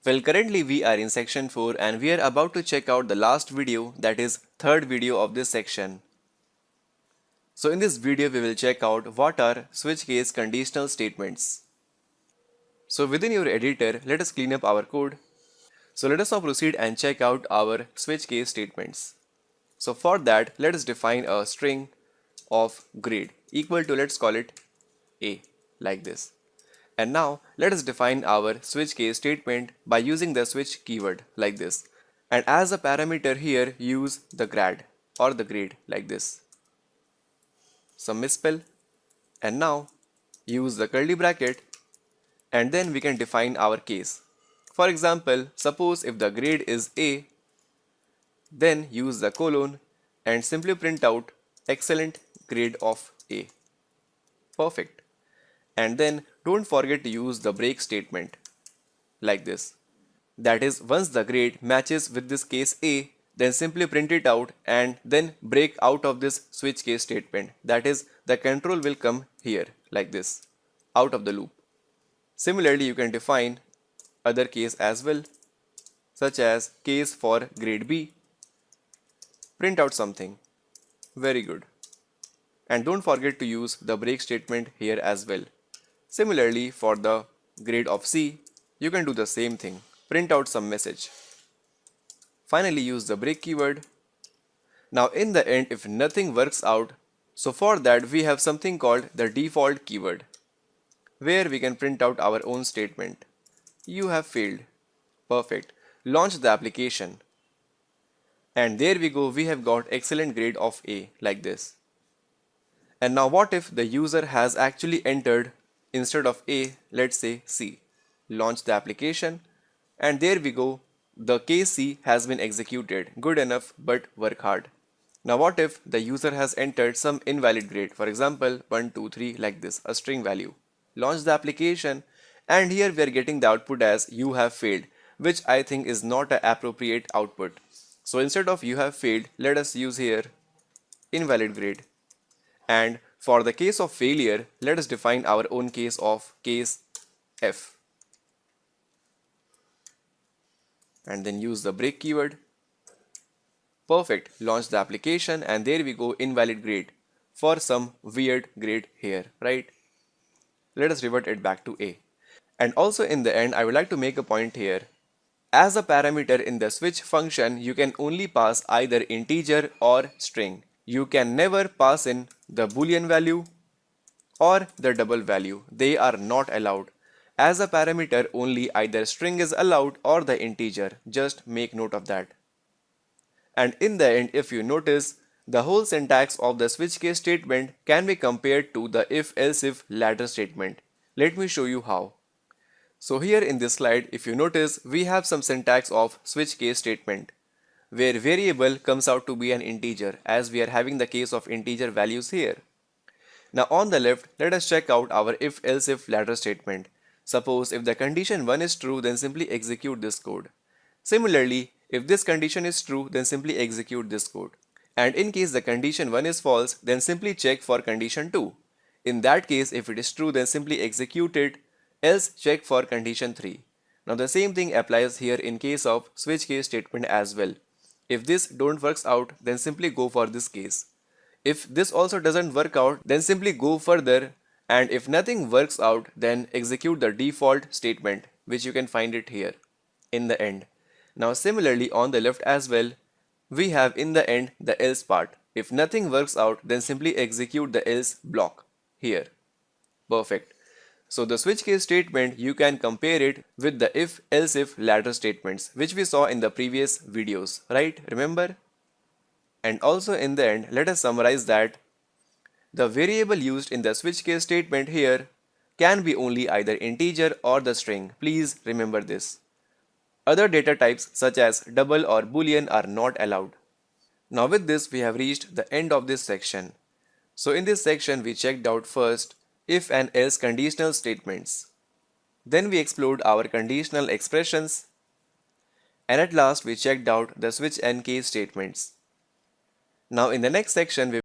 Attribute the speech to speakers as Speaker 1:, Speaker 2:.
Speaker 1: Well, currently we are in section 4 and we are about to check out the last video, that is third video of this section. So in this video we will check out what are switch case conditional statements. So within your editor, let us clean up our code. So let us now proceed and check out our switch case statements. So for that, let us define a string of grade equal to, let's call it A, like this. And now let us define our switch case statement by using the switch keyword like this. And as a parameter here, use the grad or the grade like this. Some misspell. And now use the curly bracket and then we can define our case. For example, suppose if the grade is A, then use the colon and simply print out excellent grade of A. Perfect. And then don't forget to use the break statement like this. That is, once the grade matches with this case A, then simply print it out and then break out of this switch case statement. That is, the control will come here like this, out of the loop. Similarly, you can define other case as well, such as case for grade B. Print out something. Very good. And don't forget to use the break statement here as well. Similarly, for the grade of C, you can do the same thing. Print out some message. Finally, use the break keyword. Now in the end, if nothing works out, so for that we have something called the default keyword, where we can print out our own statement. You have failed. Perfect. Launch the application. And there we go, we have got excellent grade of A like this. And now what if the user has actually entered instead of A, let's say C. Launch the application and there we go, the case C has been executed. Good enough, but work hard. Now what if the user has entered some invalid grade, for example 1, 2, 3 like this, a string value. Launch the application and here we are getting the output as you have failed, which I think is not an appropriate output. So instead of you have failed, let us use here invalid grade. And for the case of failure, let us define our own case of case F. And then use the break keyword. Perfect. Launch the application and there we go, invalid grade for some weird grade here, right? Let us revert it back to A. And also in the end, I would like to make a point here. As a parameter in the switch function, you can only pass either integer or string. You can never pass in the boolean value or the double value. They are not allowed. As a parameter, only either string is allowed or the integer. Just make note of that. And in the end, if you notice, the whole syntax of the switch case statement can be compared to the if-else-if ladder statement. Let me show you how. So here in this slide, if you notice, we have some syntax of switch case statement, where variable comes out to be an integer, as we are having the case of integer values here. Now on the left, let us check out our if-else-if ladder statement. Suppose if the condition 1 is true, then simply execute this code. Similarly, if this condition is true, then simply execute this code. And in case the condition 1 is false, then simply check for condition 2. In that case, if it is true, then simply execute it, else check for condition 3. Now the same thing applies here in case of switch case statement as well. If this don't works out, then simply go for this case. If this also doesn't work out, then simply go further, and if nothing works out, then execute the default statement, which you can find it here in the end. Now similarly on the left as well, we have in the end the else part. If nothing works out, then simply execute the else block here. Perfect. So the switch case statement, you can compare it with the if-else-if ladder statements, which we saw in the previous videos, right? Remember? And also in the end, let us summarize that the variable used in the switch case statement here can be only either integer or the string. Please remember this. Other data types such as double or boolean are not allowed. Now with this, we have reached the end of this section. So in this section, we checked out first if and else conditional statements. Then we explored our conditional expressions. And at last, we checked out the switch and case statements. Now in the next section, we